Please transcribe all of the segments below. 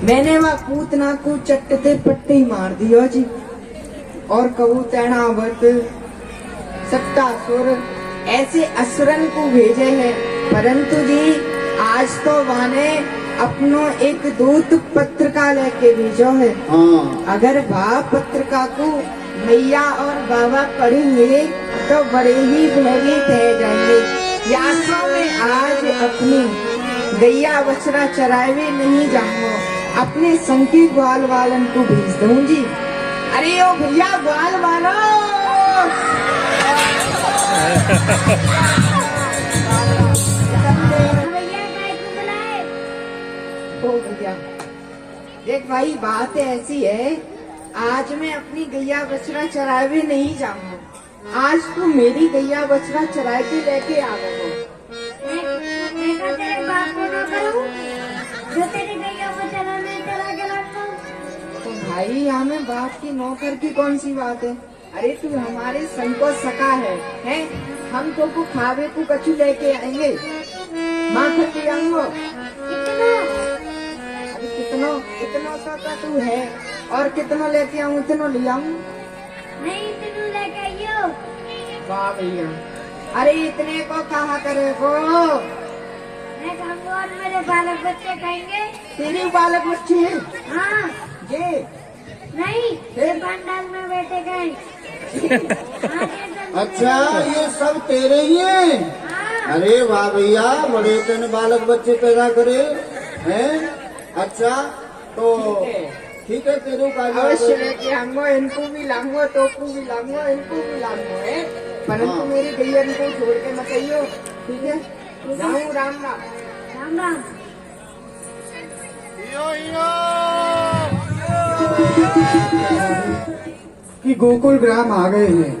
मैंने वह पूतना को चट्टते पट्टे ही मार दियो जी। और कबू तैणावत सत्तासुर ऐसे असुरन को भेजे है, परंतु जी आज तो वाने अपनो एक दूत पत्रिका लेके भेजो है। अगर वह पत्रिका को भैया और बाबा पढ़ेंगे तो बड़े ही भयभीत रह जाएंगे। यासों में आज अपनी गैया बछड़ा चरावे नहीं जाऊंगा, अपने संकी ग्वाल वालन को भेज दूं जी। अरे ओ भैया ग्वाल वालो भैया देख भाई, बात ऐसी है, आज मैं अपनी गैया बछड़ा चरावे नहीं जाऊंगा। आज तू मेरी गैया बछड़ा चरा के लेके आ गए। तेरे बाप को ना करूं जो तेरी गैया बछड़ा में चरा के लाऊं। तो भाई हमें बाप की नौकर की कौन सी बात है। अरे तू हमारे संग को सका है? हम तो को खावे को कछु लेके आएंगे, माँ खट्टी आऊंगो। अरे कितनो तो तू है, और कितनो लेके आऊं इतनो ले आऊं। नहीं इतनो लेके आइयो। वाह भैया, अरे इतने को कहा करे को। मैं खाऊंगा और मेरे बालक बच्चे खाएंगे। तेरे बालक बच्चे हैं? हाँ। ये नहीं ये पंडाल में बैठे गए। अच्छा ये सब तेरे ही हैं? हाँ। अरे वाह भैया, बड़े तेने बालक बच्चे पैदा करे हैं। अच्छा तो ठीक है, तेरे को अवश्य लेके आऊंगा, इनको भी लाऊंगा, टोपू भी लाऊंगा, इनको भी लाऊंगा है, परंतु मेरी गैया को छोड़ के मत आइयो, ठीक है? जाऊँ, राम राम। राम राम। कि गोकुल ग्राम आ गए हैं।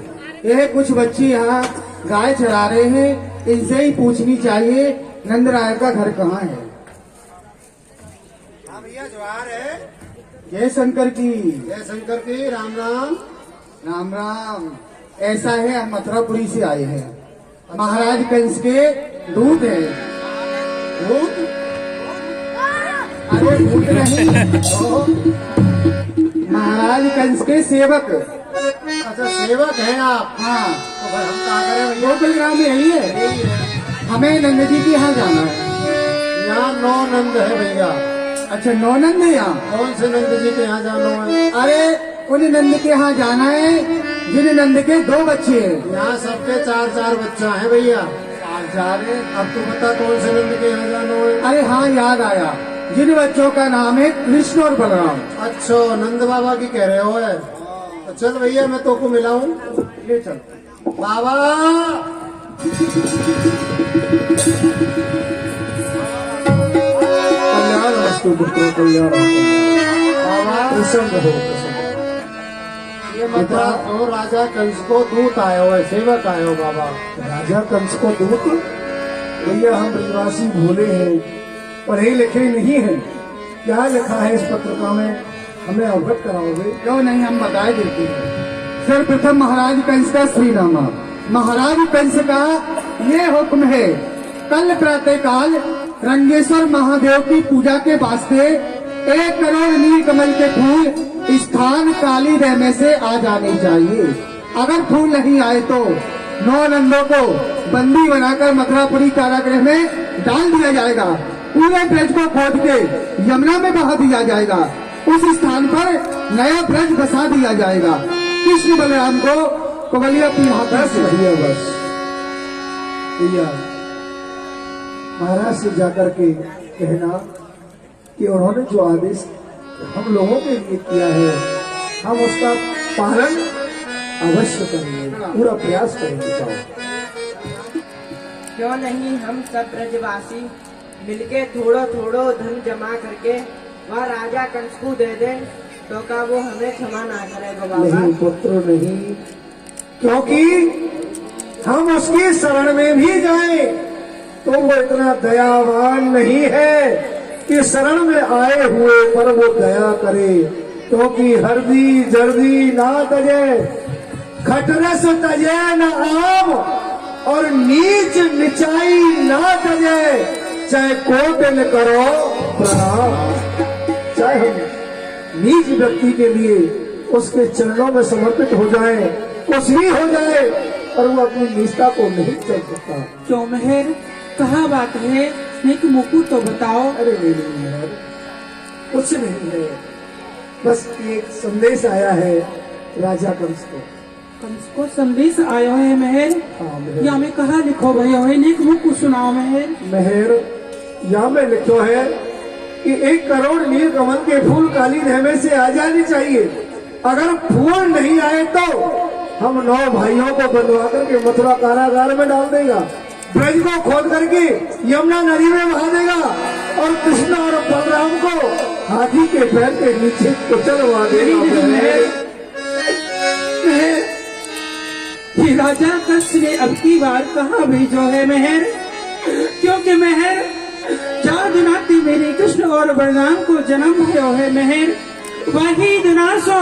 यह कुछ बच्चे यहाँ गाय चरा रहे हैं, इनसे ही पूछनी चाहिए नंद राय का घर कहाँ है। हाँ भैया, जवाहर है। जय शंकर की। जय शंकर की। राम राम। राम राम। ऐसा है, हम मथुरापुरी से आए हैं। महाराज कंस के दूत है। दूत? अरे दूत नहीं, महाराज कंस के सेवक। अच्छा सेवक हैं आप? हाँ। तो भाई हम कहाँ करें भैया? गोकुल ग्राम में यही है। यही है। हमें नंद जी के यहाँ जाना है। यहाँ 9 नंद है भैया। अच्छा 9 नंद है यहाँ? कौन से नंद जी के यहाँ जाना है? अरे उन नंद के यहाँ जाना है जिन नंद के 2 बच्चे हैं। यहाँ सबके 4-4 बच्चा है भैया। 4 है। अब तू बता कौन से नंद के यहाँ जाना है? अरे हाँ, याद आया, जिन बच्चों का नाम है कृष्ण और बलराम। अच्छा नंद बाबा की कह रहे हो है? तो चल भैया मैं तो को मिलाऊं। ले चल बाबा। कल्याण वस्तु पुत्रों कल्याण बाबा प्रसन्न हो। ये मथुरा और राजा कंस को दूत आयो है, सेवक आयो बाबा। राजा कंस को दूत? भैया हम ब्रजवासी भोले हैं, पढ़े लिखे नहीं हैं। क्या लिखा है इस पत्रिका में, हमें अवगत कराओगे? क्यों नहीं, हम बताए देते हैं। सर्वप्रथम महाराज कंस का श्रीनामा। महाराज कंस का ये हुक्म है, कल प्रातः काल रंगेश्वर महादेव की पूजा के वास्ते 1 करोड़ नीलकमल के फूल स्थान काली रह में से आ जाने चाहिए। अगर फूल नहीं आए तो 9 नंदों को बंदी बनाकर मथुरापुरी कारागृह में डाल दिया जाएगा। पूरे ब्रज को खोद के यमुना में बहा दिया जाएगा। उस स्थान पर नया ब्रज बसा दिया जाएगा। कृष्ण बलराम को कवलिया पिहाता से भैया बस भैया महाराज से जाकर के कहना कि उन्होंने जो आदेश हम लोगों के लिए किया है, हम उसका पालन अवश्य करेंगे, पूरा प्रयास करेंगे। जाओ। क्यों नहीं, हम सब ब्रजवासी मिलके थोड़ा थोड़ा धन जमा करके वह राजा कंस को दे दे, तो का वो हमें क्षमा ना करेगा बाबा? नहीं पुत्र नहीं, क्योंकि हम उसकी शरण में भी जाएं तो वो इतना दयावान नहीं है कि शरण में आए हुए पर वो दया करे। क्योंकि हरदी जर्दी ना तजे, खटरस तजे न आम, और नीच निचाई ना तजे, चाहे कोटिल करो प्रणाम। चाहे हम नीच व्यक्ति के लिए उसके चरणों में समर्पित हो जाए, कुछ भी हो जाए, पर वो अपनी निष्ठा को नहीं चल सकता। क्यों मेहर, कहाँ बात है? एक मुकु तो बताओ। अरे नहीं मेहर, कुछ नहीं है, बस एक संदेश आया है राजा कंस को। कंस को संदेश आयो है मेहर? हाँ मेहर। या में कहा लिखो भयो है? एक मुकु सुनाओ मेहर। मेहर, यहाँ में लिखो है कि 1 करोड़ नीलकमल के फूल काली रहमे से आ जाने चाहिए। अगर फूल नहीं आए तो हम 9 भाइयों को बंधवा करके मथुरा कारागार में डाल देगा, ब्रज को खोद करके यमुना नदी में बहा देगा और कृष्ण और बलराम को हाथी के पैर के नीचे कुचलवा देगा। ये राजा कंस ने अब की बार कहाँ भेजो है मेहर? क्योंकि मेहर जहाँ दिनाती मेरे कृष्ण और बलराम को जन्म भयो है मेहर, वही दिनासो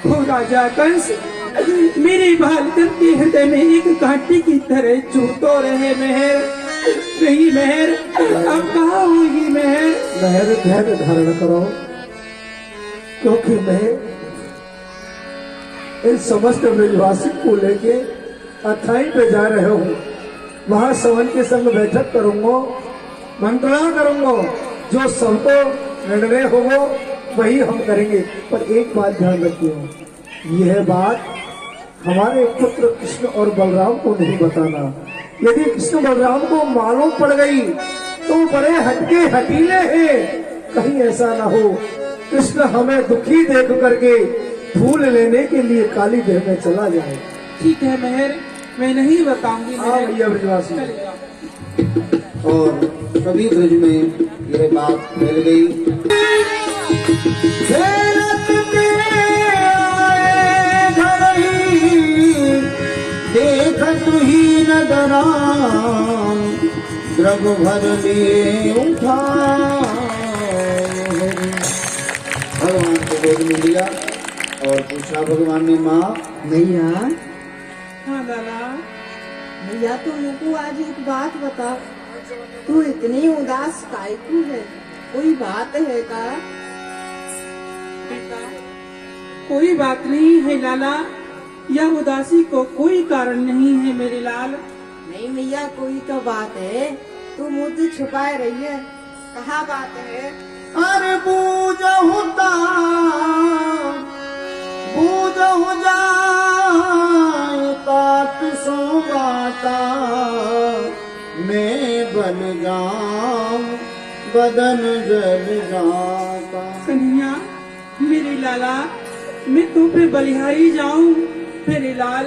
वो राजा कंस मेरे बालकन के हृदय में एक कांटे की तरह चूतो रहे मेहर। नहीं मेहर, अब कहाँ होगी मेहर? मेहर धैर्य धारण करो, क्योंकि मैं इन समस्त ब्रजवासी को लेके अथाई पे जा रहे हूँ। वहां सवन के संग बैठक करूंगा, मंत्रणा करूंगा, जो सबको निर्णय होगा वही हम करेंगे। पर एक बात ध्यान रखिए, यह बात हमारे पुत्र कृष्ण और बलराम को नहीं बताना। यदि कृष्ण बलराम को मालूम पड़ गई तो बड़े हटके हटीले हैं, कहीं ऐसा ना हो कृष्ण हमें दुखी देख करके फूल लेने के लिए काली देह में चला जाए। ठीक है मेहर, मैं नहीं बताऊंगी मेहर। भैया ब्रजवासी। और सभी ब्रज में यह बात फैल गई। देखत ही नदराम द्रव भर लिए उठा। भगवान को गोद में लिया और पूछा भगवान ने, माँ मैया, हाँ लाला। मैया तो मुझको आज एक बात बता, तू इतनी उदास काहे क्यों है? कोई बात है का? बेटा, कोई बात नहीं है लाला, या उदासी को कोई कारण नहीं है मेरे लाल। नहीं मैया, कोई तो बात है, तू मुझे छुपाए रही है, कहाँ बात है? अरे बूझहु जाए तात सो गाता, मैं बन जाऊं बदन जल जाता। कन्हैया मेरे लाला, मैं तू पे बलिहारी जाऊं मेरे लाल।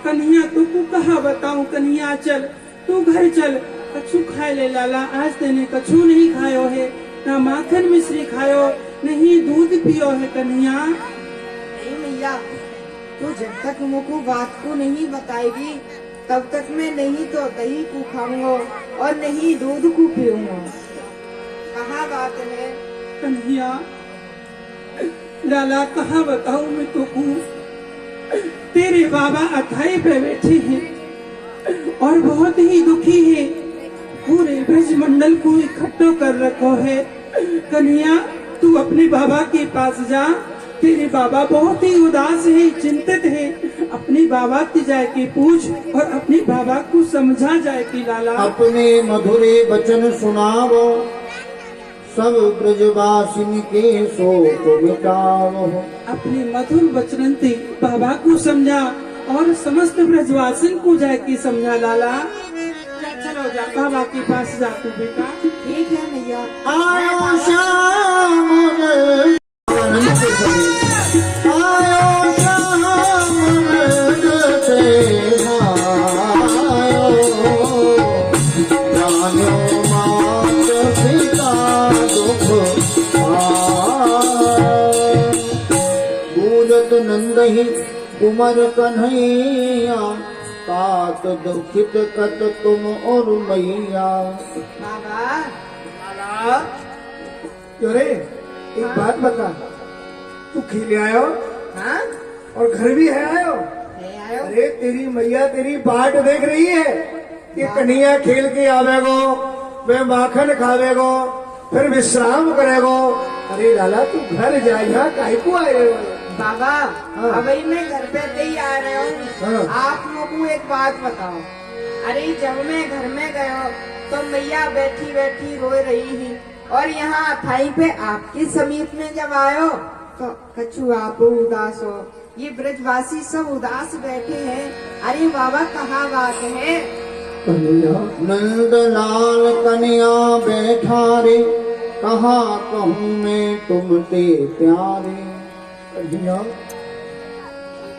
कन्हैया तू को कहा बताऊं? कन्हैया चल, तू घर चल, कछु खाए ले लाला। आज तेने कछु नहीं खायो है, ना माखन मिश्री खायो, नहीं दूध पियो है कन्हैया। नहीं मैया, तू जब तक मुझको बात को नहीं बताएगी तब तक मैं नहीं तो दही को खाऊंगा और नहीं दूध को पीऊंगा। कहाँ बात है? कन्हैया लाला, कहा बताऊं मैं तुमको? तेरे बाबा अथाई पे बैठे हैं और बहुत ही दुखी है, पूरे ब्रज मंडल को इकट्ठो कर रखो है। कन्हैया तू अपने बाबा के पास जा, तेरे बाबा बहुत ही उदास है, चिंतित है। अपने बाबा की जाए के पूछ और अपने बाबा को समझा जाए कि लाला अपने मधुरे वचन सुनावो, सब ब्रजवासिन के शोक मिटावो। अपने मधुर वचन से बाबा को समझा और समस्त ब्रजवासिन को जाए के समझा लाला। चलो जा, बाबा के पास जा तू बेटा। ठीक है मैया। आयो श्याम आयो श्याम जानो मात पिता दुख पूजत नंदहि कुमर कन्हैया, तात दुखित कत तुम और मैया। बाबा, क्यों रे, एक बात बता, तू खेले आयो हाँ? और घर भी है आयो? नहीं आयो? अरे तेरी मैया तेरी बाट देख रही है कि कन्हैया खेल के आवेगो, वे माखन खावेगो, फिर विश्राम करेगो। अरे लाला तू घर जा, यहाँ काहे को आए हो? बाबा हाँ। अभी मैं घर पे ही आ रहे हूँ। हाँ। आप लोगों को एक बात बताओ। अरे जब मैं घर में गया तो मैया बैठी बैठी रो रही थी, और यहाँ अथाई पे आपके समीप में जब आयो तो कछु आप उदास हो, ये ब्रजवासी सब उदास बैठे हैं। अरे बाबा कहाँ बात है? नंदलाल कन्या बैठा रे, कहाँ कहूँ मैं तुम ते प्यारे। कन्हैया,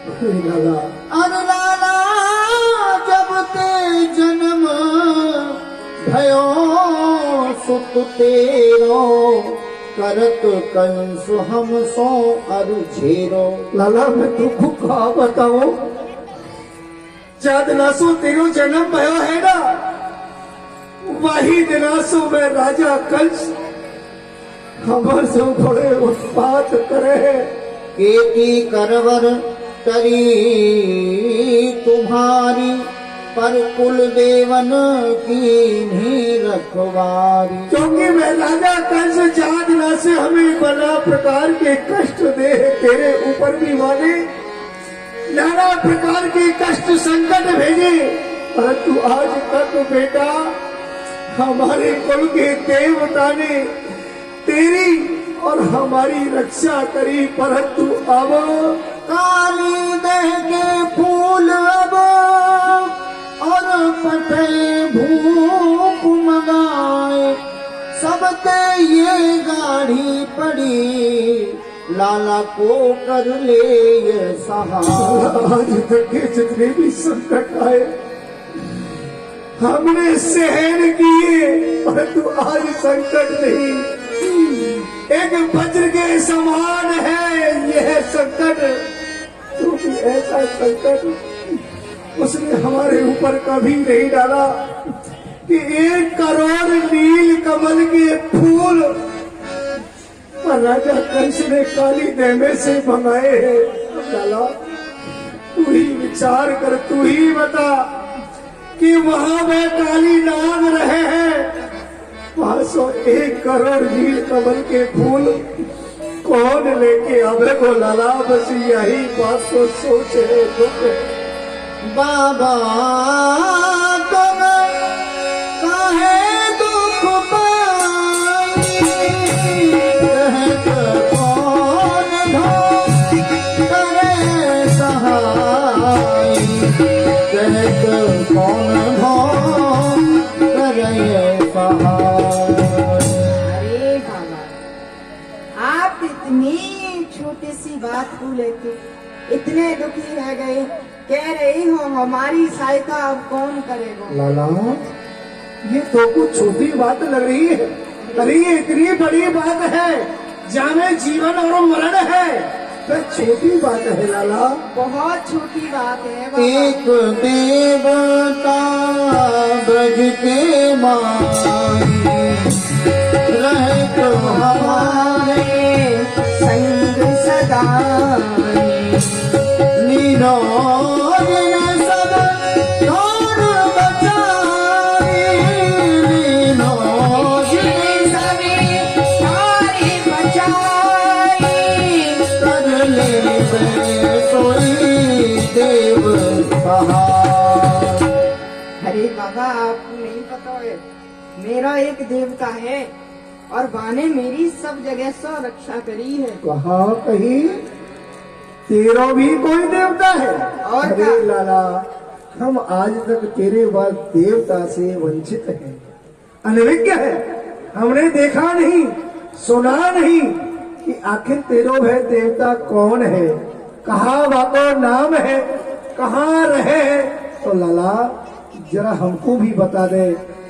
अरे लाला अरे लाला जब ते जन्म भयो सुत तेरो, करत कंस हम सो अरु झेरो। लाला मैं तुमको कहा बताऊं, दिनासो तेरो जन्म भयो है ना, वही दिनासो में राजा कंस हमर से थोड़े उत्पात करे। केती करवर तरी तुम्हारी, पर कुल देवन की नहीं रखवारी। क्योंकि मैं राजा कंस दिना से हमें बना प्रकार के कष्ट दे, तेरे ऊपर भी वाले नाना प्रकार के कष्ट संकट भेजे, परंतु आज तक बेटा हमारे कुल के देवता ने तेरी और हमारी रक्षा करी, परंतु अब काली देह के फूल अब और पटे भूख मगाए, सबके ये गाढ़ी पड़ी, लाला को कर ले ये सहाय। आज तक के जितने भी संकट आए हमने सहन किए, परंतु आज संकट नहीं, एक वज्र के समान है यह संकट, क्योंकि ऐसा संकट उसने हमारे ऊपर कभी नहीं डाला कि 1 करोड़ नील कमल के फूल पर राजा कंस ने काली देवे से मंगाए हैं। लाला तू ही विचार कर, तू ही बता कि वहां में काली नाग रहे हैं, 501 करोड़ नील कमल के फूल कौन लेके आवे को? लाला बस यही बात को सोचे दुख। बाबा तुम काहे दुख पाई, कहत कौन धो करे सहाय, कहत कौन धो करे सहाय। अरे बाबा आप इतनी छोटी सी बात को लेके इतने दुखी रह गए, कह रही हो हमारी सहायता अब कौन करेगा? लाला ये तो कुछ छोटी बात लग रही है, अरे ये इतनी बड़ी बात है, जाने जीवन और मरण है, तो छोटी बात है लाला। बहुत छोटी बात है बाबा। एक देवता ब्रज के माई, रहत हमारे संग सदा निरोध सब कौन बचाए, निरोध सभी सारी बचाई, कर ले सोई देव सहाय। अरे बाबा आपको नहीं पता है, मेरा एक देवता है और बाने मेरी सब जगह से रक्षा करी है। कहा कहीं तेरा भी कोई देवता है? और अरे क्या? लाला हम आज तक तेरे बाद देवता से वंचित हैं, अनभिज्ञ है, हमने देखा नहीं सुना नहीं कि आखिर तेरो है देवता कौन है, कहाँ वाको नाम है, कहाँ रहे है। तो लाला जरा हमको भी बता दे,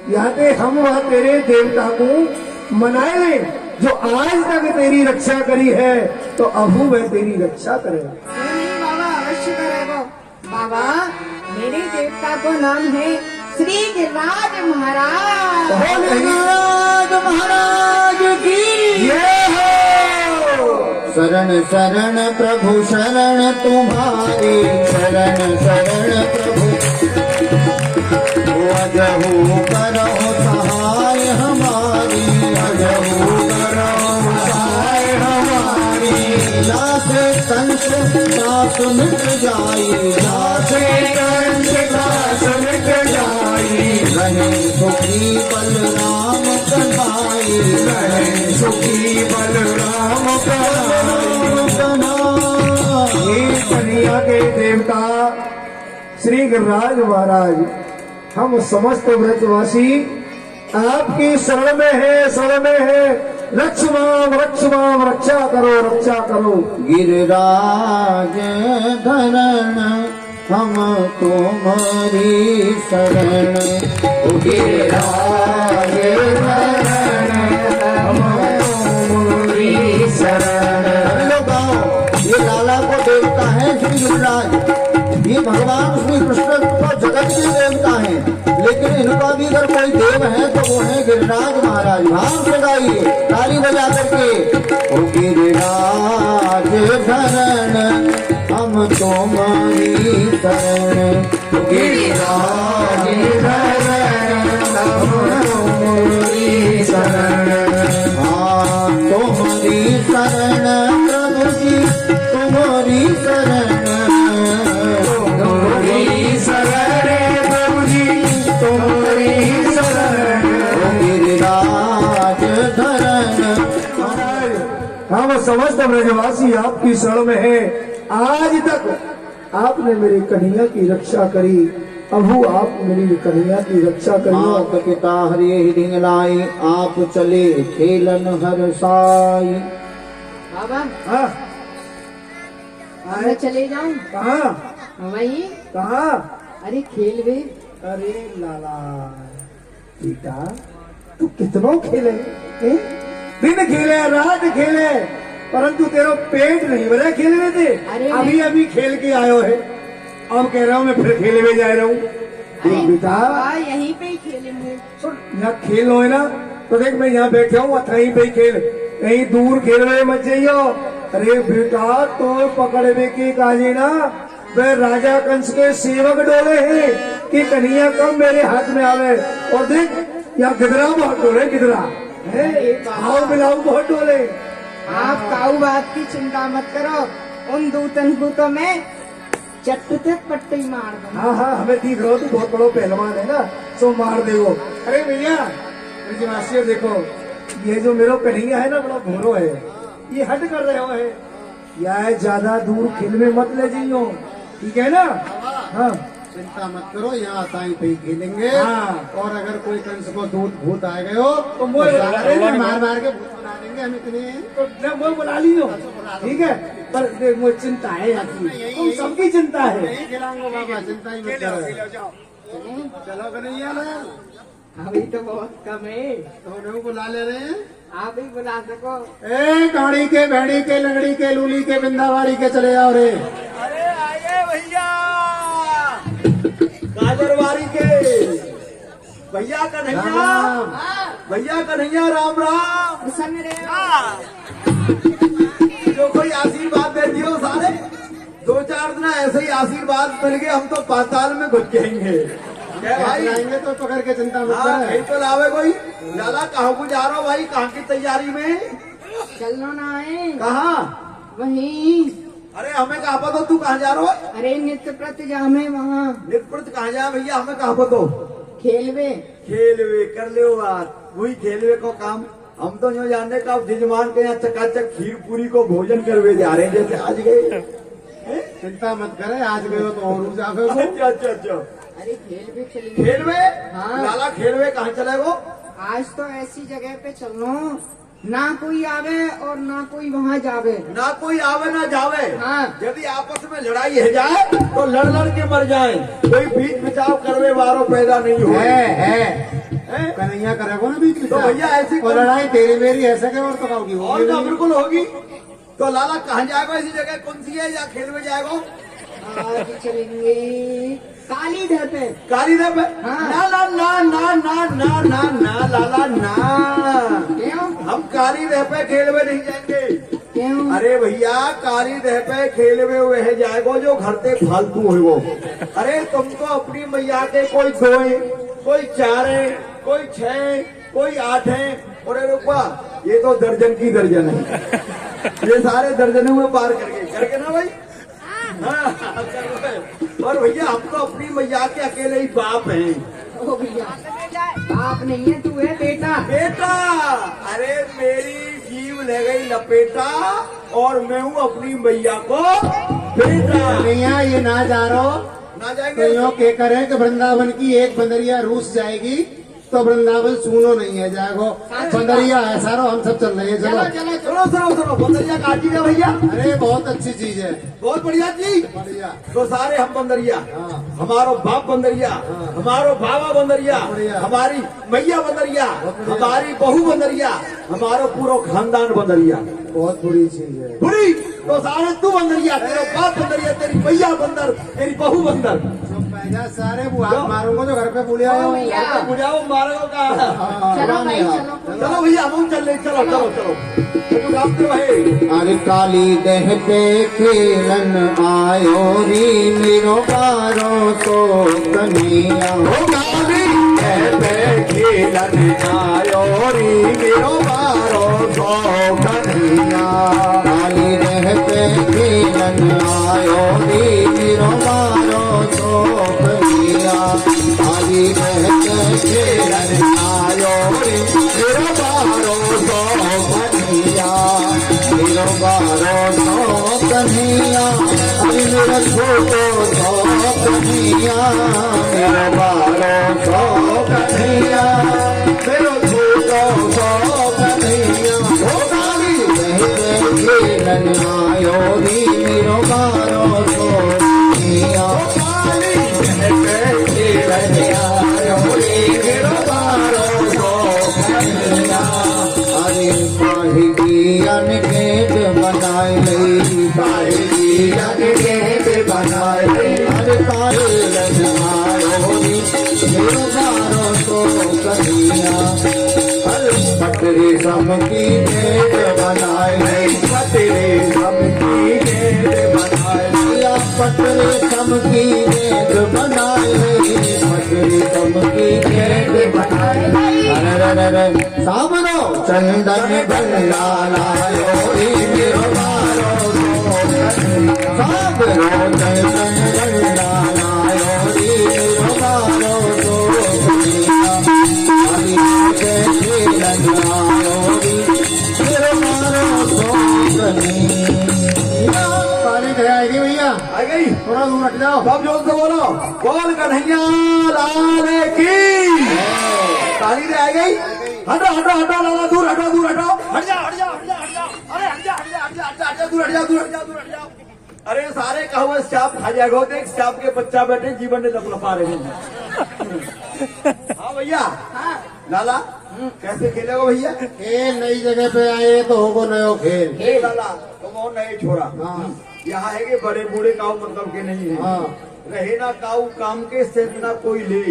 यहाँ पे हम वहाँ तेरे देवता को मनाए ले जो आज तक तेरी रक्षा करी है, तो अबू वह तेरी रक्षा करेगा। क्यों नहीं बाबा, अवश्य करेगा। बाबा मेरे देवता को नाम है श्री गिरिराज महाराज। गिरिराज महाराज की ये हो शरण शरण प्रभु शरण तुम्हारी, शरण शरण प्रभु अजहू करो सहाय हमारी, अजहू मिट जाई, जासे कंस दास मिट जाई, रहे सुखी बलराम कन्हाई, रहे सुखी बलराम कन्हाई। ये कन्हैया के देवता श्री गिरिराज महाराज, हम समस्त व्रजवासी आपकी शरण में है, शरण में है। रक्षमाम रक्षमाम, रक्षा करो, रक्षा करो। गिरिराज धरण हम तुम्हारी शरण, गिरिराज धरण हम तुम्हारी शरण। लोग आओ, ये लाला को देवता है श्री गिरिराज, ये भगवान श्री कृष्ण को जगत के देवता हैं, लेकिन इनका भी अगर कोई देव है तो वो है गिरिराज महाराज। भाव से गाइए ताली बजा करके, ओ गिरिराज धरण हम तुम्हारी शरण, गिरिराज धरण हम तुम्हारी शरण। हाँ तुम्हारी शरण प्रभु जी, तुम्हारी शरण, तुम्हारी शरण प्रभु जी, तुम्हारी शरण। गिरिराज धरण। हम समस्त ब्रजवासी आपकी शरण में है। आज तक आपने मेरी कन्हैया की रक्षा करी, अबू आप मेरी कन्हैया की रक्षा करियो। मात पिता हरिये हिंगलाई, आप चले खेलन हर साई। बाबा हाँ मैं चले जाऊं कहाँ वही? कहाँ? अरे खेल वे। अरे लाला बेटा, तू कितना खेले, दिन खेले रात खेले, परंतु तेरा पेट नहीं भरा खेलने थे। अरे अभी अभी खेल के आयो है, अब कह रहा हूँ मैं फिर खेले में जा रहा हूँ। अरे बेटा बाबा यहीं पे ही खेलेंगे। सुन, यहाँ खेल लो है ना, तो देख मैं यहाँ बैठा हूँ, यहीं पे ही खेल, कहीं दूर खेल रहे मत जाइयो। अरे बेटा तो पकड़वे के काजे ना, वे राजा कंस के सेवक डोले हैं कि कन्हैया कब मेरे हाथ में आवे। और देख यहाँ गिदरा बहुत डोले, गिदरा आओ मिलाऊ बहुत डोले। आप काऊ बात की चिंता मत करो, उन दूतन को तो मैं चट्ट पट्टी मार दूंगा। हाँ हाँ हमें दिख रहा हो, तू बहुत बड़ो पहलवान है ना, सो मार देगो। अरे भैया ब्रजवासी देखो, ये जो मेरा कन्हैया है ना बड़ा भोरो है, ये हट कर रहे हो है, या ज्यादा दूर खेल में मत ले जाइयो, ठीक है ना? हाँ चिंता मत करो, यहाँ ताई पे ही खेलेंगे। हाँ। और अगर कोई कंस को दूध भूत आ गए हो तो मोए मार मार के भूत बना देंगे हम इतने। तो मैं बुला लियो, ठीक है? पर देख मुझे चिंता है यहाँ की, तुम सबकी चिंता है। नहीं खिलाऊंगा बाबा, चिंता ही मत करो। चलो कन्हैया लाल, अभी तो बहुत कम है, तो बुला ले रहे हैं। आप ही बुला सको। ए गाड़ी के, भेड़ी के, लंगड़ी के, लूली के, बिंदावाड़ी के चले आओ रे। अरे आइए भैया, गाजरवाड़ी के भैया कन्हैया, राम। भैया कन्हैया राम राम। प्रसन्न रहो। जो कोई आशीर्वाद दे दियो सारे, 2-4 दिन ऐसे ही आशीर्वाद मिल गए, हम तो पाताल में घुस जाएंगे। क्या भाई आएंगे तो पकड़ के चिंता मत हाँ, कर। कहीं तो लावे कोई। लाला कहाँ को जा रहा हो भाई, कहाँ की तैयारी में? चलना ना है कहाँ? वहीं। अरे हमें कहाँ पता तू कहाँ जा रहा हो? अरे नित्य प्रत जामे वहाँ निष्प्रत कहाँ जा भैया, हमें कहाँ पता? खेलवे। खेलवे कर ले बात, वही खेलवे को काम। हम तो जो जानने का जजमान के यहाँ चकाचक खीर पूरी को भोजन करवे जा रहे हैं, जैसे आज गए। चिंता मत करे, आज गए हो तो और जाओगे। अच्छा अच्छा अच्छा, अरे खेलवे चलेंगे। खेलवे? हाँ। लाला खेलवे कहाँ चले वो? आज तो ऐसी जगह पे चलनो ना कोई आवे और ना कोई वहाँ जावे। ना कोई आवे ना जावे। हाँ। यदि आपस में लड़ाई हो जाए तो लड़ लड़ के मर जाए, कोई बीच बचाव करवे वालों पैदा नहीं हो। है कन्हैया करेगा ना बीच में। तो भैया ऐसी और लड़ाई तेरी मेरी ऐसे के और तो होगी और क्या बिल्कुल होगी। तो लाला कहाँ जाएगा, ऐसी जगह कौन सी है, या खेल में जाएगा? आज चलेंगे काली धर पे। काली देव? हाँ। ना ना ना ना ना ना ना ना लाला ना, क्यों? हम काली देह पे खेल में नहीं जाएंगे। क्यों? अरे भैया काली देह पे खेल में वह जाएगा जो घर से फालतू है वो। अरे तुमको अपनी मैया के कोई 2 कोई 4 कोई 6 कोई 8 है, और रुपा ये तो दर्जन की दर्जन है, ये सारे दर्जनों में पार करके ना भाई। हाँ, और भैया हम तो अपनी मैया के अकेले ही बाप हैं। ओ भैया बाप नहीं है, तू है बेटा। बेटा, अरे मेरी जीव ले गई लपेटा और मैं हूँ अपनी मैया को बेटा। कन्हैया ये ना जा रहो ना जाएंगे तो के करें कि वृंदावन की एक बंदरिया रूस जाएगी तो वृंदावन सुनो नहीं है जाएगो। बंदरिया है सारो, हम सब चल रहे हैं। चलो सुनो सुनो सुनो, बंदरिया काटी का भैया, अरे बहुत अच्छी चीज है, बहुत बढ़िया जी। बढ़िया। तो सारे हम बंदरिया, हाँ। हमारो बाप बंदरिया, हमारो बाबा बंदरिया, बढ़िया। हमारी मैया बंदरिया, बढ़िया। हमारी बहू बंदरिया, हमारो पूरा खानदान बंदरिया। बहुत बुरी चीज है। बुरी तो सारे तू बंदरिया, तेरा बाप बंदरिया, तेरी मैया बंदर, तेरी बहू बंदर। तो पैसा सारे बुआ मारूंगा जो घर पे बुले आओ। बुझाओ मारो का। चलो भाई चलो। चलो भैया हम चल रहे, चलो चलो चलो। तो रास्ते भाई अरे काली देह पे खेलन आयो री मेरो बारो तो कन्हैया। काली देह पे खेलन आयो री मेरो बारो तो कन्हैया। काली देह पे खेलन आयो री मेरो बारो तो कन्हैया। काली देह पे खेलन आयो री मेरो बारो तो कन्हैया। मेरो बारो तो कन्हैया, अरे मेरा छोटो तो कन्हैया। मेरो बारो तो कन्हैया, मेरो छोटो तो कन्हैया। ओ काली देह पे खेलन आयो री मेरो बारो तो कन्हैया। काली देह पे खेलन आयो री मेरो बारो तो कन्हैया। अरे पाही अनगेट बनाए लई, पाही अनगेट बनाए लई। अरे कालन आयो री मेरो बारो तो कन्हैया। अरे पटरी सम की गेट बनाए लई, पटरी सम की गेट बनाए लई। पटरी सम की गेट बनाए लई, पटरी सम की गेट बनाए लई। अरे सामनो चंदन बल्ला लायो री मेरो बारो तो कन्हैया। सामनो चंदन बल्ला लायो री मेरो बारो तो कन्हैया। काली देह पे खेलन आयो री मेरो बारो तो कन्हैया। काली देह आएगी भैया, आ गई। थोड़ा दूर हट जाओ। सब जोर से बोलो, बोल कन्हैया लाल की। काली दे आ गई। हटो हटो हटो लाला, दूर हटो दूर हटो, हट जाओ हट जाओ हट जाओ हट जाओ। अरे हट जाओ हट जाओ हट जाओ हट जाओ, दूर हट जाओ दूर हट जाओ दूर हट जाओ। अरे सारे कहो सांप खा जाएगा, देख सांप के बच्चा बैठे जीवन ने लपा रहे हैं। हाँ भैया, लाला कैसे खेलेगा भैया? खेल नई जगह पे आए तो होगो नयो खेल। ए लाला तुम और नए छोरा, हाँ। यहाँ है कि बड़े बूढ़े काऊ मतलब के नहीं है। हाँ। रहे ना काऊ काम के सिर ना कोई ले,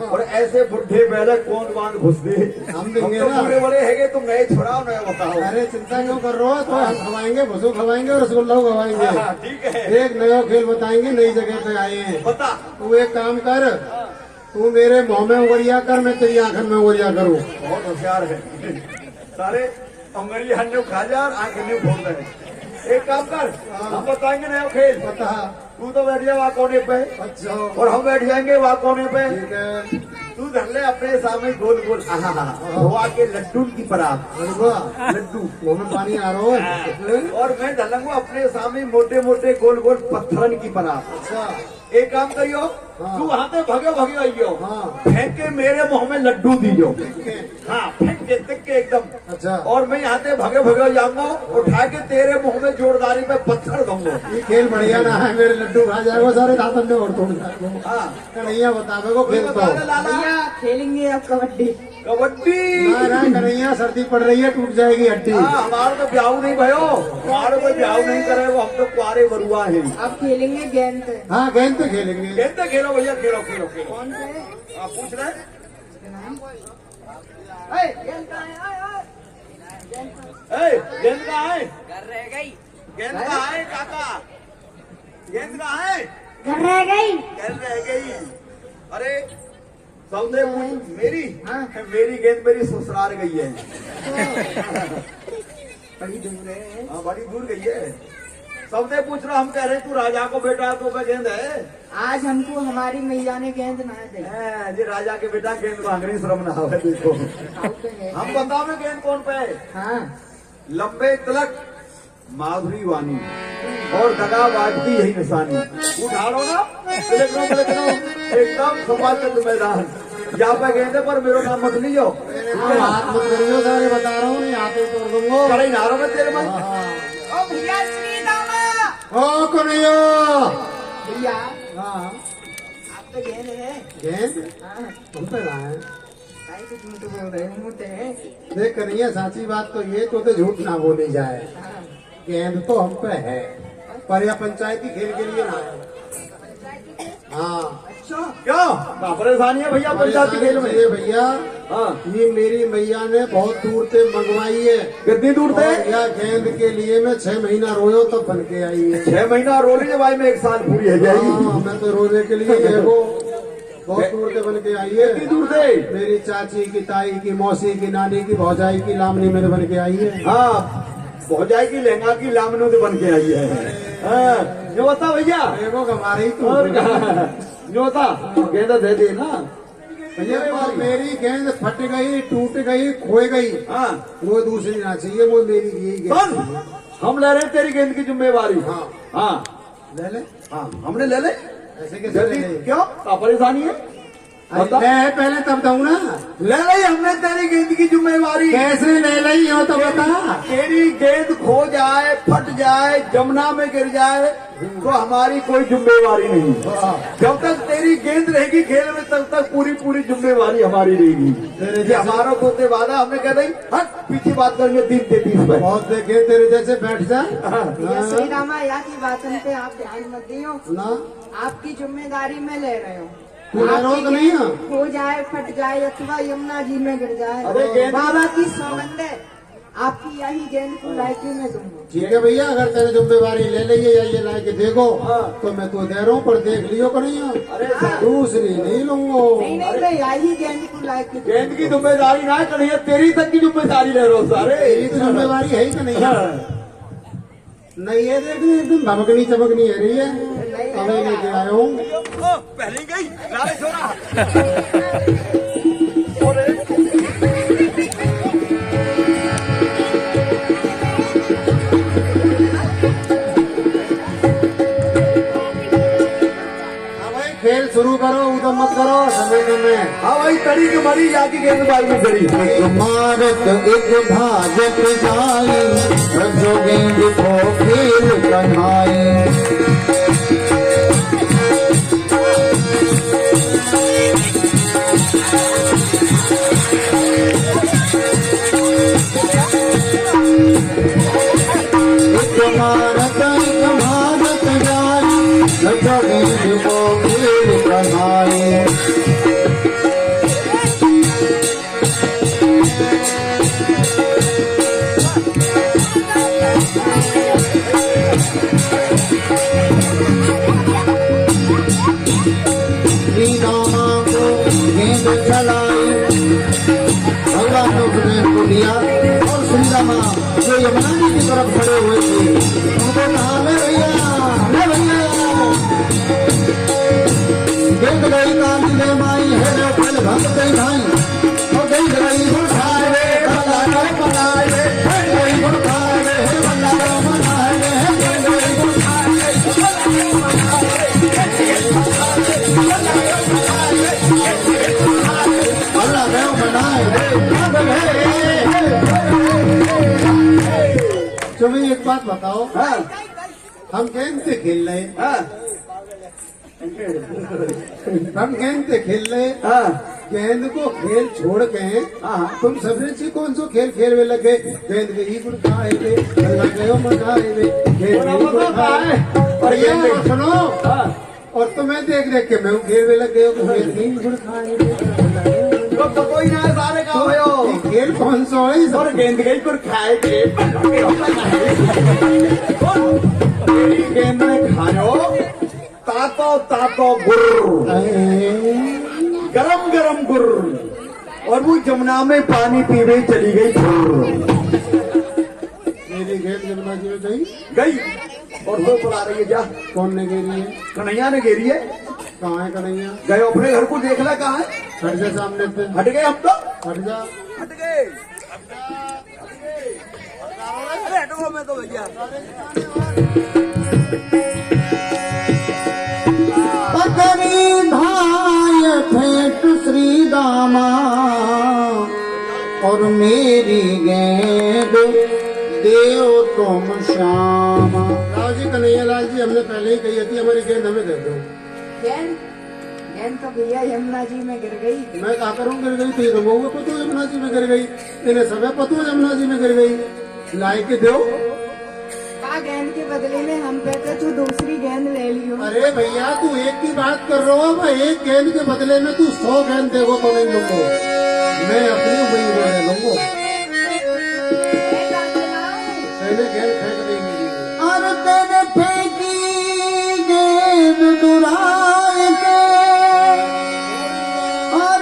और ऐसे बुढ़े बैले कौन बांध घुस दे। हम देंगे तो ना। बूढ़े बड़े है तुम नए छोड़ाओ नए बताओ। अरे चिंता क्यों कर रहे हो? तो हम खवाएंगे, भसू खवाएंगे और रसगुल्ला खवाएंगे। हाँ, ठीक है एक नया खेल बताएंगे, नई जगह पे आए हैं। बता। तू एक काम कर, तू मेरे मुंह में उंगलियां कर, मैं तेरी आंखन में उंगलियां करूँ। बहुत होशियार है। सारे उंगली हन्ने खा जा और आंख हन्ने फोड़ दे। एक काम कर, हम बताएंगे नया खेल। बता। तू तो बैठ जा वहाँ कोने पे, अच्छा और हम बैठ जाएंगे वहाँ कोने पे। ठीक है। तू धर ले अपने सामने गोल गोल धोआ के लड्डू की परात, अरे वाह, लड्डू। मुंह में पानी आ रहा है। और मैं धलूंगा अपने सामने मोटे मोटे गोल गोल पत्थरन की परात। अच्छा एक काम करियो, तू वहाँ पे भगे भगे आइयो, हाँ। फेंक के मेरे मुंह में लड्डू दीजियो। ठीक है। हाँ फेंक के तिक के एकदम। अच्छा। और मैं यहाँ से भगे भगे जाऊंगा, उठा के तेरे मुंह में जोरदारी पे पत्थर दूंगा। ये खेल बढ़िया ना है, मेरे लड्डू खा जाएगा सारे दांतन में और तोड़ जाएगा। हाँ कन्हैया बतावे को खेल बता दे तो लाला। भैया खेलेंगे अब कबड्डी। कबड्डी। ना ना कन्हैया, सर्दी पड़ रही है, टूट जाएगी हड्डी। हाँ हमारा तो ब्याह नहीं भयो, हमारा कोई ब्याह नहीं करे, वो हम तो कुआरे बरुआ है। अब खेलेंगे गेंद पे। हाँ गेंद पे खेलेंगे। खेलते खेलो भैया, खेलो खेलो खेलो। कौन से? आप पूछ रहे गेंद कहाँ है? गेंद कहाँ है? गेंद कहाँ है काका? गेंद कहाँ है? घर रह गई। गेंद रह गई। अरे सौदे मेरी, हाँ। मेरी गेंद मेरी ससुराल गई है। बड़ी दूर है। हाँ बड़ी दूर गई है। सबने पूछ रहा, हम कह रहे तू राजा को बेटा तो का गेंद है। आज हमको हमारी मैया ने गेंद ना दी। ये राजा के बेटा गेंद मांगनी शर्म ना आवे। देखो हम बताओ में गेंद कौन पे है? हाँ, लंबे तिलक, माधुरी वाणी और दगाबाज की यही निशानी। उठाड़ो ना तिलक नो, एकदम संवाद मैदान। यहाँ पे गेंद है पर मेरा नाम मत लीजिए। बात मत करियो, सारे बता रहा हूँ, यहाँ पे तोड़ दूंगा। कड़ाई नारों में तेरे मन। ओ भैया श्री दामा। ओ कन्हैया। भैया हाँ आप तो गेंद है। गेंद हाँ, हम पे रहा है। काहे कुछ मुझे बोल रहे हो मुझे है। देख कन्हैया, साची बात तो ये तो झूठ ना बोली जाए। हाँ, गेंद तो हम पे है, पर यह पंचायती खेल के लिए ना है। हाँ अच्छा क्या परेशानी है भैया पंचायती खेल में? ये भैया, हाँ ये मेरी मैया ने बहुत दूर से मंगवाई है। कितनी दूर थे? और यह गेंद के लिए मैं 6 महीना रोयो तब बन के आई है। 6 महीना रो लीजिए भाई, में 1 साल पूरी है जाएगी। हाँ, मैं तो रोने के लिए देखो बहुत दूर से बन के आई है। कितनी दूर थे? मेरी चाची की, ताई की, मौसी की, नानी की, भौजाई की लामनी मेरे बन के आई है। हाँ भौजाई की लहंगा की लामनों से बन के आई है। हाँ, जो बता भैया, देखो हमारी तो और जो बता गेंद दे दे ना भैया, पर मेरी गेंद फट गई, टूट गई, खोए गई। हाँ वो दूसरी ना चाहिए, वो मेरी यही सुन, गेंद। हम ले रहे हैं तेरी गेंद की जिम्मेवारी। हाँ हाँ ले ले। हाँ हमने ले ले। ऐसे कैसे ले ले? क्यों क्या परेशानी है? बता। ले पहले तब दऊ ना। ले ली हमने तेरी गेंद की जिम्मेवारी। कैसे ले ली हो तो बता। तेरी गेंद खो जाए, फट जाए, जमुना में गिर जाए तो हमारी कोई जिम्मेवारी नहीं। जब तक तेरी गेंद रहेगी खेल में तब तक पूरी जिम्मेवारी हमारी रहेगी। ये हमारा होते वादा, हमने कह दी हट पीछे बात करेंगे 3:33 में। बहुत देखे तेरे जैसे बैठ जा भैया श्री रामा, या की बातों पे आप ध्यान मत दियो। ना। आपकी जिम्मेदारी मैं ले रहे हूँ। तू ले रहा हो कि नहीं है? हो जाए, फट जाए अथवा यमुना जी में गिर जाए, अरे गेंद- बाबा की सौगंध है, आपकी यही गेंद को लायकी में दूंगा। ठीक है भैया, अगर तेरी जिम्मेवारी ले ली या ये लाके देखो हाँ। तो मैं तो दे रहा हूँ, पर देख लियो कि नहीं है? अरे दूसरी नहीं लूंगा। नहीं मैं यही गेंद को लायकी दूंगा। गेंद की जिम्मेदारी ना करिए, तेरी तक की जिम्मेदारी ले रहे हो सारे। तेरी तो जिम्मेवारी है ही कि नहीं है? नहीं है, देखनी एकदम धमकनी चमकनी है रही है। अभी लेके आया हूँ। पहले गई लाले छोरा। खेल शुरू करो, उदम मत करो समय में। हाँ भाई, कड़ी की मरी जाके गेंदबाजी में करी। भारत एक भाजप जाई, जो गेंद को खेल कन्हाई। भारत जाई, जो गेंद को खेल कन्हाई। गेंद चलाई, भगवान ने उपदेश को दिया और श्री रामा जो यमुना जी की तरफ खड़े हुए थे उनको कहा, ले भैया, ले भैया। गेंद गई कांति ले माई है जो फल भक्त गई भाई, और गेंद गई गुड़ खाए रे बल्ला रो बनाए रे, गेंद गई गुड़ खाए रे बल्ला रो बनाए रे, गेंद गई गुड़ खाए रे बल्ला रो बनाए रे, तुम्हें एक बात बताओ, हाँ हम गेंद से खेल रहे, हाँ हम गेंद से खेल रहे, हाँ गेंद को खेल छोड़ के हाँ। तुम सबने से कौन सो खेल खेल में लगे। गेंद के ही गुड़ खाए थे, गए मनाए थे, गेंद के ही गुड़ खाए। और ये सुनो, और तुम्हें देख देख के मैं खेल में लग गए, गेंद के ही गुड़ खाए थे। तो कोई ना सारे का हो। ये खेल कौन सा है? इस- और गेंद गई कुछ खाए थे, तेरी गेंद में खायो तातो गुर्र, गरम गरम गुर्र, और वो जमुना में पानी पीने चली गई। मेरी गेंद जमुना जी में गई, गई और वो बुला रही है जा। कौन ने घेरी है? कन्हैया ने घेरी है। कहाँ है कन्हैया? गए अपने घर को देख ला कहाँ है। हट जा सामने पे, हट गए हम तो, हट जा। हट गए। अरे हटो मैं तो भैया। पकड़ी धाय फेंट श्री दामा और मेरी गेंद देव तुम श्यामा। राव जी, कन्हैया लाल जी, हमने पहले ही कही थी हमारी गेंद हमें दे दो। गेंद गेंद तो भैया यमुना जी में गिर गई। मैं क्या करूँ, गिर गई? तो ये तो पतो यमुना जी में गिर गई, इन्हें सब पतो यमुना जी में गिर गई। लाई के दो। का गेंद के बदले में हम कहते तू दूसरी गेंद ले लियो। अरे भैया, तू एक की बात कर रहा हो, मैं एक गेंद के बदले में तू 100 गेंद देगो तो नहीं लूंगा। मैं अपनी वही ले लूंगा। पहले गेंद फेंक देंगे। और तेरे फेंकी गेंद दुराए के और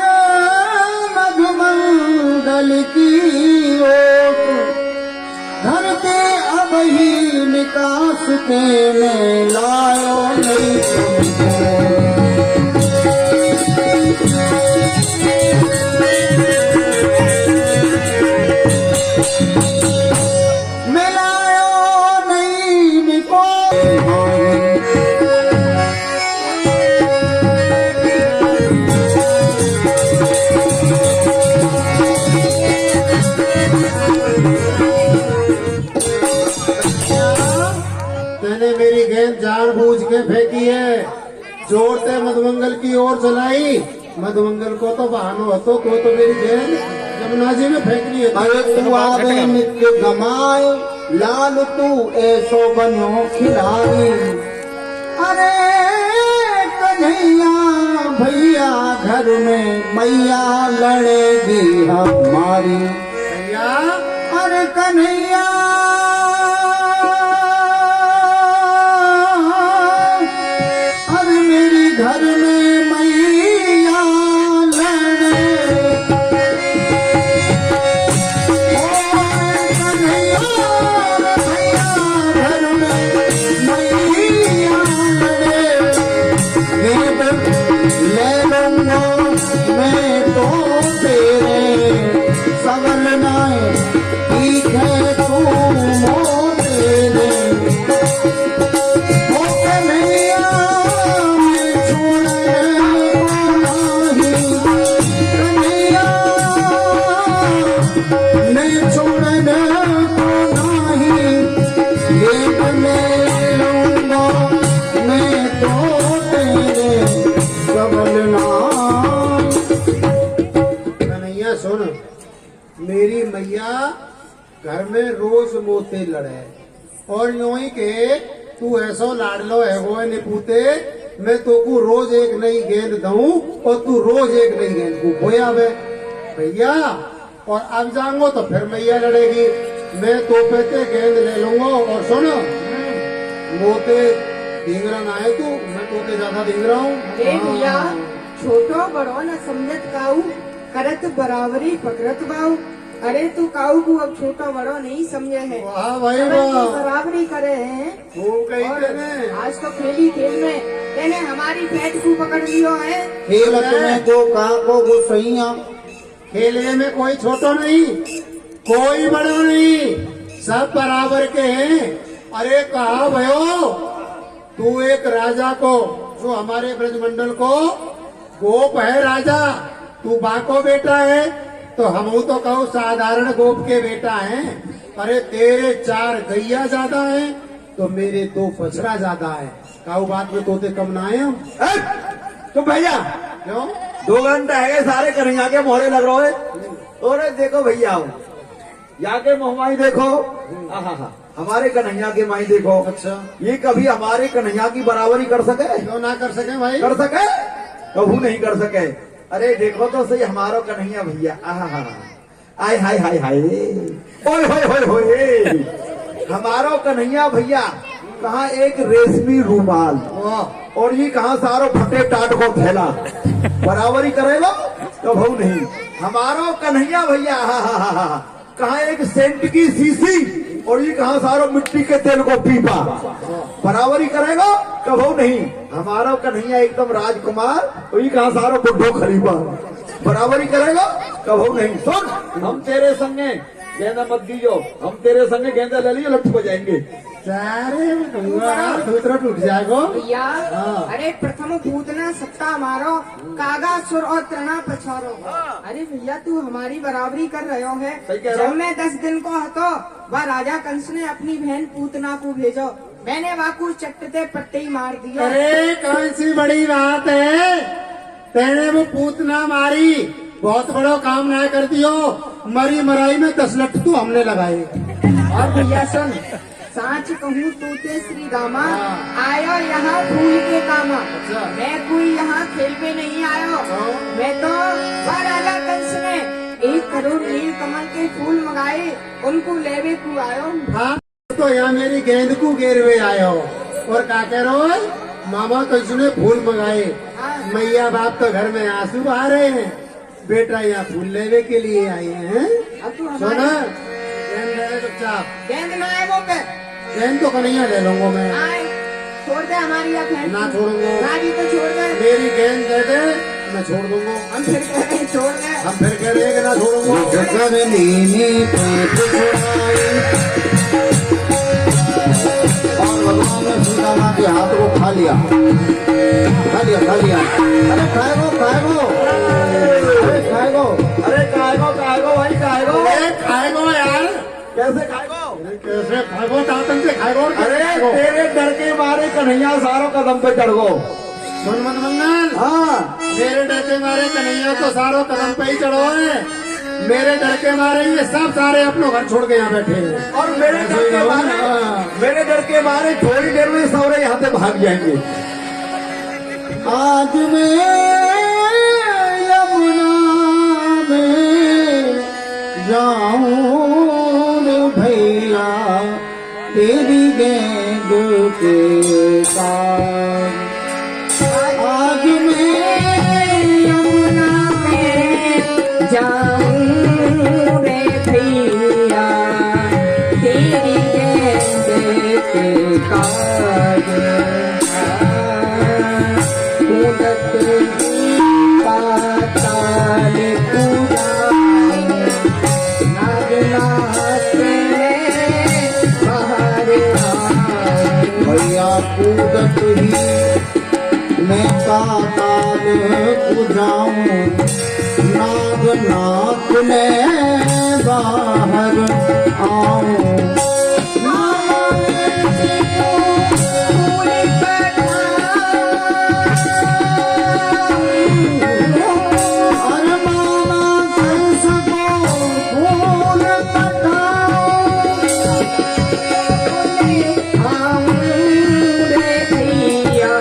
मधुमंडल की ओट घर के अब ही निकास के में लायो नहीं तुमको। मिलायो नहीं निको। मैंने मेरी गेंद जानबूझ के फेंकी है, जोर से मधुमंगल की ओर चलाई। मधुमंगल को तो बहानो हतो, तो मेरी गेंद यमुना जी में फेंकनी है। अरे तू आवे नित्य गमाए, लाल तू ऐसो बनो खिलाड़ी। अरे कन्हैया भैया, घर में मैया लड़ेगी हमारी। भैया, अरे कन्हैया, अरे मेरी घर में मैया लड़े। कन्हैया भैया, घर में मैया लड़े। गेंद ले लूंगा मैं तो तेरे, सवल नाए ठीक है तू मोरे। ओ कन्हैया, मैं छोड़े नहीं। कन्हैया, मैं छोड़ने को नहीं। गेंद ले लूंगा मैं तो तेरे, सवल नाए। कन्हैया सुन, मेरी मैया घर में रोज मोते लड़े और यूं ही के तू ऐसो लाडलो है वो निपूते, मैं तो को रोज एक नई गेंद दूं और तू रोज एक नई गेंद को बोया वे भैया। और अब जाऊंगा तो फिर मैया लड़ेगी। मैं तो पे गेंद ले लूंगा। और सुनो, मोते ढींगरा ना है तू, मैं तो के ज्यादा ढींगरा हूँ। अरे भैया, छोटो बड़ो न समझत काऊ, करत बराबरी पकड़त बाऊ। अरे तू काऊ को अब छोटा बड़ो नहीं समझे है। वाह भाई सब वाह, तो बराबरी करे हैं। हो गई और तेने। आज तो खेली खेल में तेने हमारी पेट को पकड़ लियो है। खेलत में जो काको गुसैया, खेलने में कोई छोटो नहीं, कोई बड़ो नहीं, सब बराबर के हैं। अरे कहा भयो, तू एक राजा को, जो हमारे ब्रजमंडल को गोप है राजा, तू बाको बेटा है, तो हम तो कहो साधारण गोप के बेटा हैं। अरे तेरे 4 गैया ज्यादा हैं, तो मेरे 2 बछड़ा ज्यादा है। काऊ बात में तोते कम ना आए हम। तो भैया क्यों? 2 घंटे है सारे कन्हैया के मोहरे लग रहे हैं। अरे देखो भैया, यहाँ के मोहमाई देखो, आहा, हमारे कन्हैया के माई देखो। अच्छा, ये कभी हमारे कन्हैया की बराबरी कर सके? क्यों ना कर सके भाई? कर सके? कभी नहीं कर सके। अरे देखो तो सही हमारो कन्हैया भैया, आहा, आय हाय हाय हाय, ओए होए होए होए, हमारो कन्हैया भैया कहाँ एक रेशमी रूमाल और ये कहाँ सारो फटे टाट को थैला, बराबरी करेगा तो भाऊ नहीं। हमारो कन्हैया भैया कहाँ एक सेंट की शीशी और ये कहाँ सारो मिट्टी के तेल को पीपा। बराबरी करेगा कभो नहीं। हमारा कन्हैया एकदम राजकुमार, और ये कहाँ सारो बुढ़ो खलीफा। बराबरी करेगा कभो नहीं। सुन, हम तेरे संगे गेंदा मत दीजो, हम तेरे संगे गेंदा ले लियो, लट्ठू बजाएंगे। सारे दूसरा टूट जाएगा। भैया अरे प्रथम पूतना सत्ता मारो, कागा सुर और तृणा पछारो। अरे भैया तू हमारी बराबरी कर रहे हो है। सही कह रहा जब हूँ। मैं 10 दिन को हतो वह राजा कंस ने अपनी बहन पूतना को भेजो, मैंने वाकू चट्टते पट्टे ही मार दिया। अरे कौन सी बड़ी बात है, तेने वो पूतना मारी, बहुत बड़ो काम ना कर दियो। मरी मराई में 10 लठ तो हमने लगाए। और भैया सुन, साच कहूँ तूते श्री रामा, आयो यहाँ फूल के कामा। मैं कोई यहाँ खेल पे नहीं आयो, मैं तो वह राजा कंस ने 1 करोड़ नील कमल के फूल मंगाए, उनको लेवे को आयो। हाँ तो यहाँ मेरी गेंद को घेरवे आयो और का कह रहो मामा तो इसने फूल मंगाए। मैया बाप तो घर में आंसू आ रहे हैं, बेटा यहाँ फूल लेवे के लिए आए हैं। अब तू सुना हमारी गेंद ले ले चुपचाप। गेंद ना आए वो पे गेंद तो कन्हैया ले लूंगा मैं। आए, छोड़ दे हमारी या बहन ना को। छोड़ूंगा। राजी तो छोड़ दे। मेरी गेंद दे दे, मैं छोड़ दूंगा। हम फिर कह रहे हैं, छोड़ दे। हम फिर कह रहे हैं कि ना छोड़ूंगा। जगन लीनी प्रेत छुड़ाई, और भगवान ने सीता माँ के हाथ को खा लिया, खा लिया, खा लिया। अरे खाएगो, खाएगो, अरे खाएगो, अरे खाएगो खाएगो भाई खाएगो। अरे खाएगो यार, कैसे खाएगो? कैसे खाएगो, दांतन से खाएगो। और कैसे अरे खाएगो? तेरे डर के मारे कन्हैया सारो कदम पे चढ़ गो। सुन मत मंगल, हाँ मेरे डर के मारे कन्हैया तो सारों कदम पे ही चढ़ो है। मेरे डर के मारे ये सब सारे अपनों घर छोड़ के यहाँ बैठे हैं। और मेरे डर के मारे, मेरे डर के मारे थोड़ी देर में सौरे यहाँ से भाग जाएंगे। आज मैं यमुना में जाऊं रे भैया, तेरी गेंद के साथ। आज मैं यमुना में जाऊं रे भैया, तेरी गेंद के काज। कूदत ही पाताल कूदाए, नागनाथ में बाहर आए। भैया कूदत ही मैं पाताल कूदाऊं, नागनाथ में बाहर आऊं। अरे मामा कंस को फूल पठाऊं, हाँ भैया,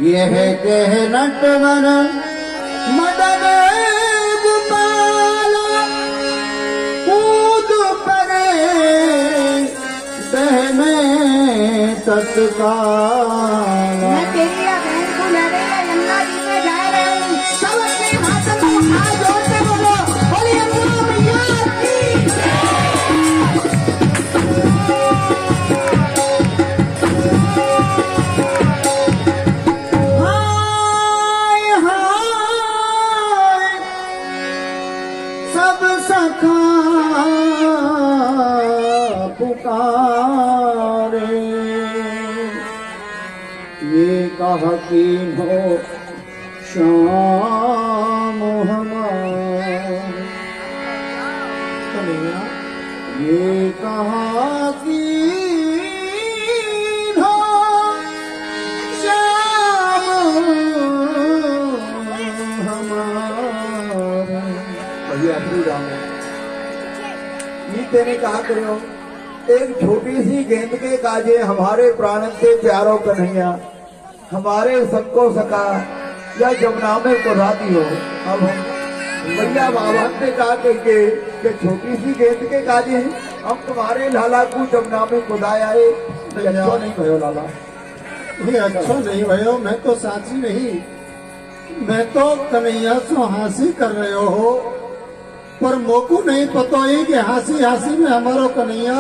यह कह नटवर मदन गोपाल, कूद पड़े बहने तत्काल। मैं तेरी या बहन को लेने यमुना जी में जा रहा हूँ। सब अपने हाथों को हाथ जोड़ते बोलो, बोली यमुना मैया की। हाय हाय सब सखा पुकारे, ये कह की हो श्याम हमारे। कन्हैया ये कहा की हो श्याम हमारे। भैया अपनी राम ये तेने कहा करो, एक छोटी सी गेंद के काजे हमारे प्राण से प्यारो कन्हैया, हमारे सबको सका या जमुना में कुर्राती हो। अब हम भैया बाबा ने कहा कि छोटी सी गेंद के काजे हम तुम्हारे लाला को जमुना में खुदाया है। अच्छा नहीं भयो लाला, ये अच्छा नहीं भयो, मैं तो साची नहीं, मैं तो कन्हैया से हंसी कर रहे हो, पर मोको नहीं पता है कि हंसी हंसी में हमारो कन्हैया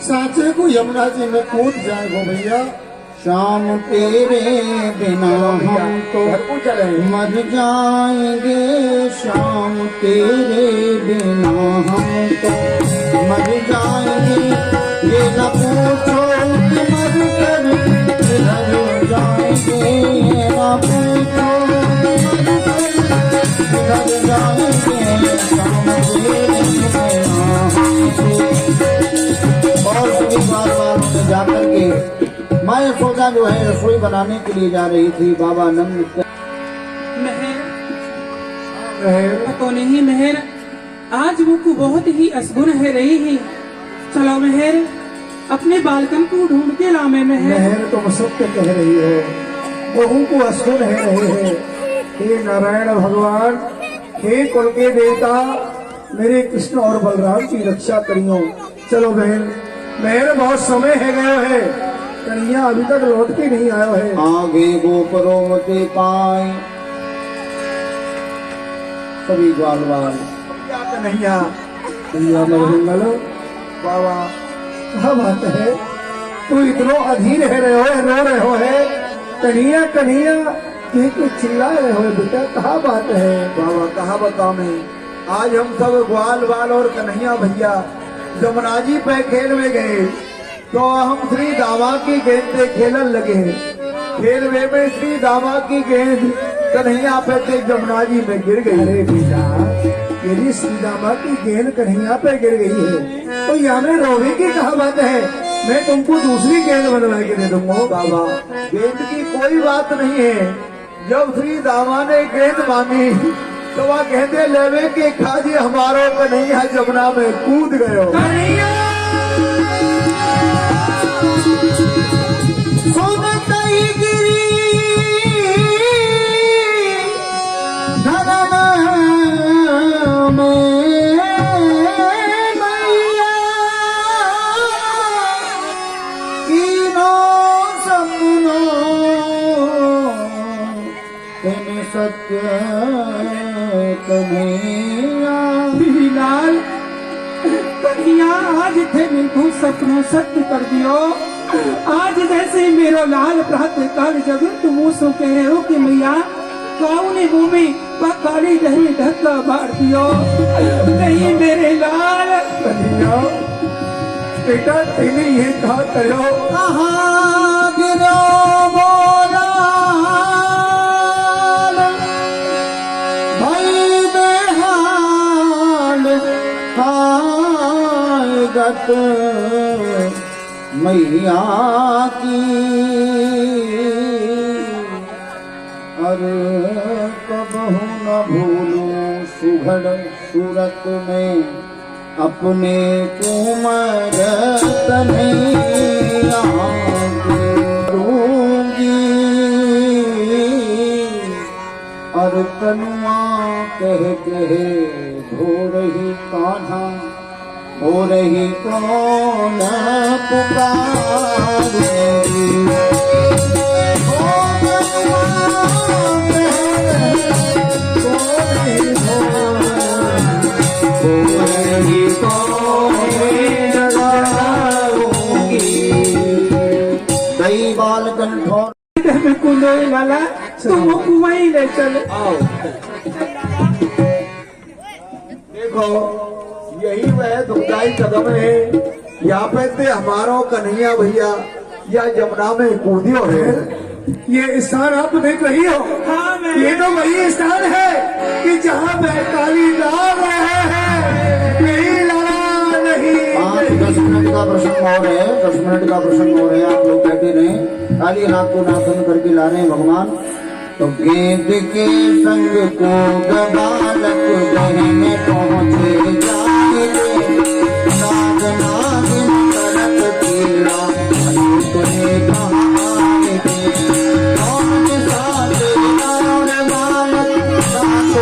साचे को यमुना जी में कूद जाएगो भैया। शाम तेरे बिना हम तो घर को चले मर जाएंगे, शाम तेरे बिना हम तो मर जाएंगे। ये न पूछो कि मर कर किधर जाएंगे, ये न पूछो कि मर कर किधर जाएंगे, शाम तेरे बिना हम तो। और सभी बार में जाकर के माँ यशोदा जो है रसोई बनाने के लिए जा रही थी। बाबा नंद तो नहीं मेहर, आज मुझको बहुत ही असगुन है रही है। चलो मेहर, अपने बालकन को ढूंढ के लामे मेहर। मेहर तुम सत्य कह रही हो, बहू को असुर है रहे हैं। हे नारायण भगवान, हे कुल के देवता, मेरे कृष्ण और बलराम की रक्षा करियो। चलो बहन, मेहर बहुत समय है गयो है, कन्हैया अभी तक लौट के नहीं आयो है। आगे गोपरो मते पाए सभी ग्वाल बाल कन्हैया कन्हैया मंगल बाबा क्या बात है, तू इतनो अधीर है रहे हो, रो रहे हो है। कन्हैया कन्हैया के चिल्ला रहे हो बेटा, कहा बात है। बाबा कहा बता मैं, आज हम सब ग्वाल बाल और कन्हैया भैया जमुना जी पे खेल में गए तो हम श्री दामा की गेंद से खेलन लगे। खेलवे में श्री दामा की गेंद कन्हैया पे से जमुना जी में गिर गई। अरे बेटा, यदि श्रीदामा की गेंद कन्हैया पे गिर गई है तो यहाँ में रोने की कहा बात है, मैं तुमको दूसरी गेंद बनवा के दे दूंगा। बाबा गेंद की कोई बात नहीं है, जब श्री दामा ने गेंद मांगी तो वह गेंदे लेवे के खाजी हमारो कन्हैया जमुना में कूद गयो। सुनतई गिरी धरम में मैया, कीनो सपनो तेने सत्य कन्हैया। लाल कन्हैया, आज थे बिल्कुल सपनों सत्य कर दियो। आज जैसे मेरो लाल प्रातः काल जब तुम सो कह हो कि मैया काऊ ने मुँह में काली दही धक्का मार दियो। नहीं मेरे लाल कन्हैया बेटा, तेने ये कहा करो, कहाँ गिरो बोला भाई बेहाल गत मैया की। अरे कबहू न भूलूं सुघड़ सूरत में अपने कुमर कन्हैया दूंगी। और कनुआ कह कहे धो रही कान्हा, हो रही कौन पुकारेगी। कई बाल कंठोर कुंदे लाला तुम कुआई ले चले। आओ देखो, यही वह दुखदाई कदम है, यहाँ पे से हमारो कन्हैया भैया या जमुना में कूदियो है। ये स्थान आप देख रही हो, हाँ, मैं ये तो वही स्थान है कि जहाँ बैकाली ला रहे हैं, नहीं लड़ा नहीं। 10 मिनट का प्रसंग हो रहे हैं, 10 मिनट का प्रसंग हो रहे हैं, आप लोग बैठे रहे। काली रात को नाशन करके ला रहे हैं भगवान। तो गेंद के संग को बालक बहन पहुँचे जाए, नाग नागिन करत पीड़ा तुमने कहानी थे। कौन साथ और बालक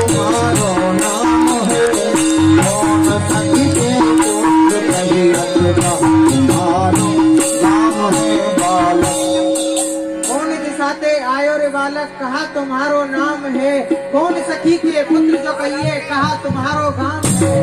तुम्हारो ना साथे आयो रे बालक, कहा तुम्हारो नाम है, कौन सखी के पुत्र जो कहिए, कहा तुम्हारो गांव है।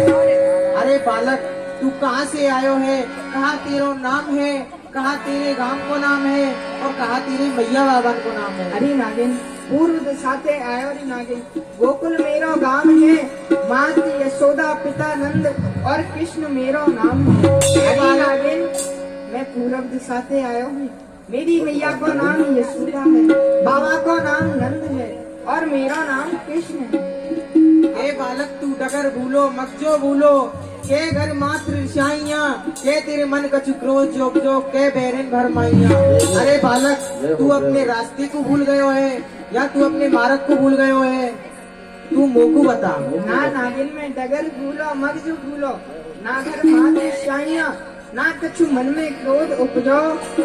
अरे बालक तू कहाँ से आयो है, कहा तेरो नाम है, कहा तेरे गांव को नाम है, और कहा तेरे मैया बाबा को नाम है। अरे नागिन पूर्व दिशा से आयो रे नागिन, गोकुल मेरो गांव है, मात यशोदा पिता नंद और कृष्ण मेरो नाम है। अरे नागिन मैं पूर्व दिशा से आयो हूँ, मेरी मैया को नाम यशोदा है, बाबा को नाम नंद है और मेरा नाम कृष्ण है। ए बालक तू डगर भूलो मत जो भूलो, के घर मात्र ऋषाइया, के तेरे मन कछु क्रोध जोग जो, के बैरन भरमाइया। अरे बालक तू अपने रास्ते को भूल गयो है या तू अपने मार्ग को भूल गयो है, तू मोकू बता। ना नागिन में डगर भूलो मगज भूलो, ना घर मात ऋषाइया, ना कछु मन में क्रोध उपजो,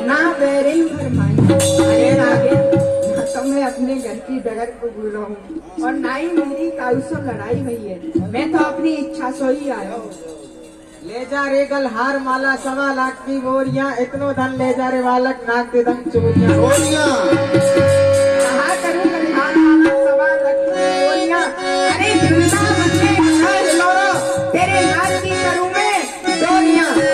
ना बैरिन भरमाइया। अरे नागिन तो मैं अपने घर की डगर को भूल रहा हूँ और ना ही मेरी काऊ से लड़ाई हुई है, मैं तो अपनी इच्छा से ही आया हूँ। ले जा रे गल हार माला 1.25 लाख की बोरियां, इतनो धन ले जा रे बालक नाक दे दम चोरियां। कहाँ करूँ गलहार माला 1.25 लाख की बोरियां, अरे वृंदावन में कहाँ हिलोरो, तेरे नाक की करूँ मैं डोरियां। मैं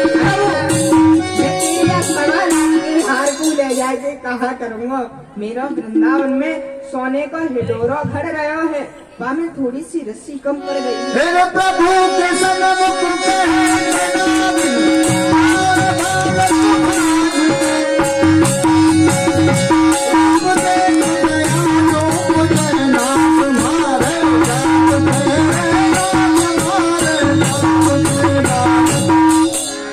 तेरी 1.25 लाख की हार को ले जाके कहाँ करूँगा, मेरा वृंदावन में सोने का हिडोरा घर गया है, वहाँ में थोड़ी सी रस्सी कम पड़ गई। मेरे प्रभु के सनम कुंते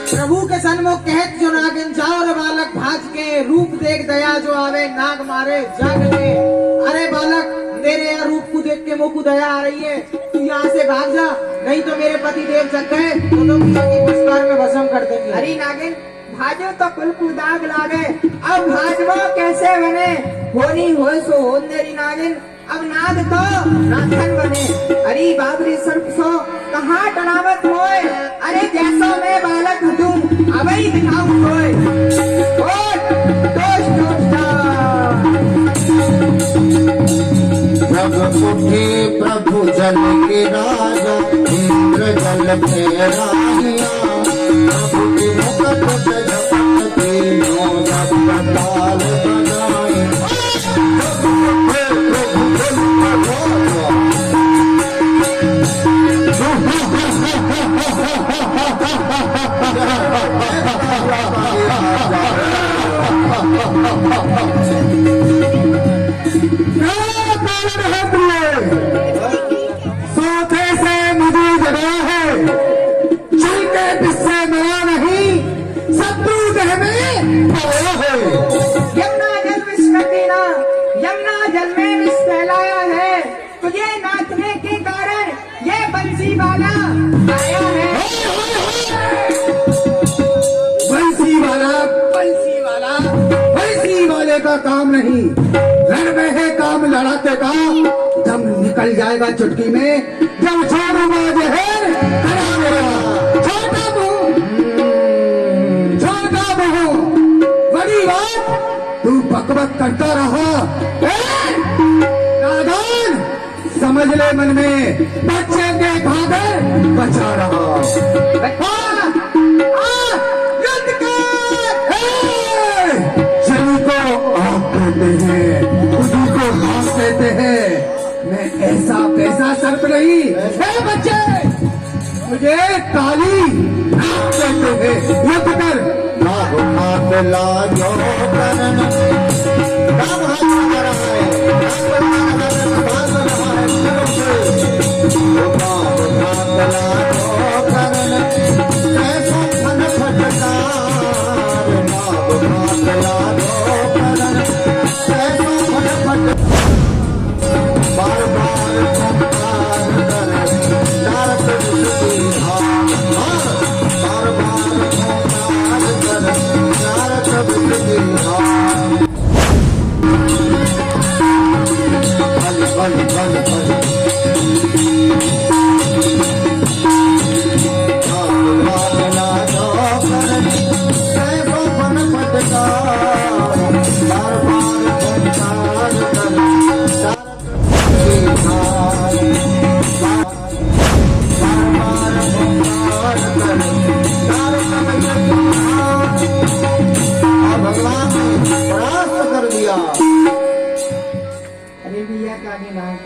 प्रभु के सन्मुख कहत जो नागिन, जाओ रे बालक भाज के, रूप देख दया जो आवे नाग मारे जाग के। अरे बालक तेरे यहाँ रूप को देख के मुँह को दया आ रही है, तू यहाँ से भाग जा, नहीं तो मेरे पति देव जग गए तो तुम की पुरस्कार में भस्म कर देंगे। अरे नागिन भाजो तो कुल को दाग लागे, अब भाजबो कैसे बने, होनी हो सो हो मेरी नागिन, अब नाद तो नाथन बने। अरे बाबरी सर्प सो कहाँ टनावत होए, अरे जैसा मैं बालक हूँ अब ही दिखाऊं होए। जब उठे प्रभु जल के राजा, इंद्र जल फेराहिया, प्रभु के मुकुट झपट तीनों जब पताल बनाए। जब उठे प्रभु जल के राजा, सोते से मुझे जगा है, चल के बिस्से मिला नहीं, शत्रु देह में पाया है। यमुना जल विष कर देना, यमुना जल में विष फैलाया है, तुझे नाचने के कारण ये बंसी वाला आया है। बंसी वाले का काम नहीं, रण में है काम लड़ाते का, दम निकल जाएगा चुटकी में, जब छोड़ूंगा जहर करा मेरा छोटा मुंह। बड़ी बात तू बकबक करता रहा, नादान समझ ले मन में, बच्चे के भागर बचा रहा। कहते हैं मैं ऐसा कैसा सर्प नहीं है, बच्चे मुझे काली नाग कहते हैं। युद्ध कर नाग हाथ लाजो करन, नाग हाथ लगा रहा है, नाग लगा रहा है, करन ऐसा फन फटकार, नाग हाथ लाजो करन ऐसा फन फटकार, बार बार पुकार करे नारद ऋषि धाम, बार बार पुकार करे नारद ऋषि धाम। आदिनाथ,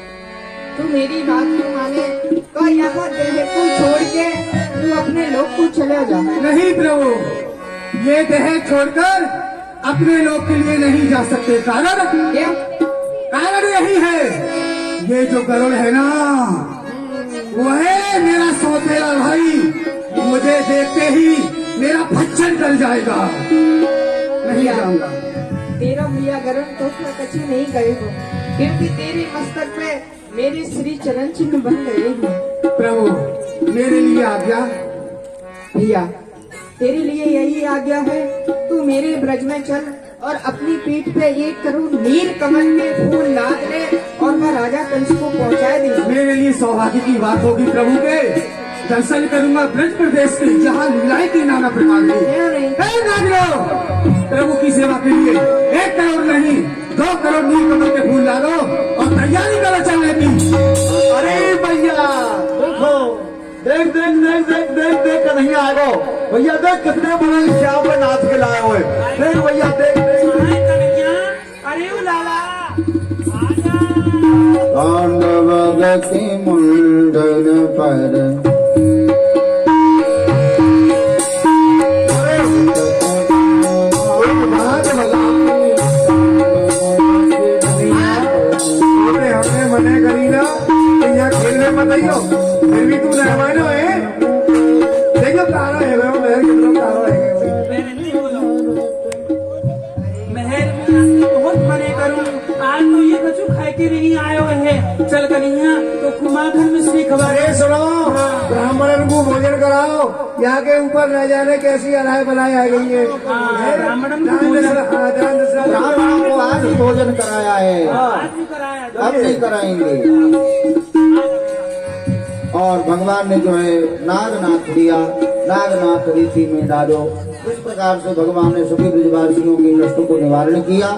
तू मेरी बात को माने तो यहाँ देह को छोड़ के तू अपने लोग को चले जा। नहीं प्रभु, ये देह छोड़कर अपने लोग के लिए नहीं जा सकते। कारण क्या? कारण यही है, ये जो गरुड़ है ना, वो है मेरा सौतेला भाई। मुझे देखते ही मेरा भक्षण कर जाएगा। नहीं जाऊंगा। तेरा मियाँ गरुड़ तो कच्ची नहीं करेगा, क्योंकि तेरे मस्तक पे मेरे श्री चरण चिन्ह बन गए हैं। प्रभु मेरे लिए आज्ञा। भैया तेरे लिए यही आज्ञा है, तू मेरे ब्रज में चल और अपनी पीठ पे 1 करोड़ नील कमल के फूल लाद ले और वह राजा कंस को पहुंचा दे। मेरे लिए सौभाग्य की बात होगी प्रभु के। दर्शन करूंगा ब्रज प्रदेश के, जहाँ लीलाएं की नाना प्रकार की। प्रभु की सेवा के लिए 1 करोड़ नहीं 2 करोड़ नील कमल के फूल ला दो और तैयारी करो चलने की। अरे भैया देखो, देख देख देख देख देख देख कर नहीं आएगा भैया। देख कितने बड़े श्याम में नाच के लाए हुए। देख भैया देख देख। अरे ओ लाला पांडवगति मुंडन पर हमने मने करी ना, यहाँ खेलने मत आइयो, फिर भी तू रहवानो है। देखो तारा है वो महल कितना तारा है। महल में बहुत मने करूं, आज तो ये कछु खाए के नहीं आयो है। चल कन्हैया तो कुमाखन में श्री खबर। अरे सुनो, ब्राह्मणन को भोजन कराओ। यहाँ के ऊपर न जाने कैसी अलाय बनाई आ गई है। ब्राह्मणन को ब्राह्मणों को आज भोजन कराया है, आज भी कराया। अब नहीं कराएंगे। और भगवान ने जो है नागनाथ दिया, नागनाथ रीति में डालो। इस प्रकार से भगवान ने सभी ब्रजवासियों के कष्टों को निवारण किया।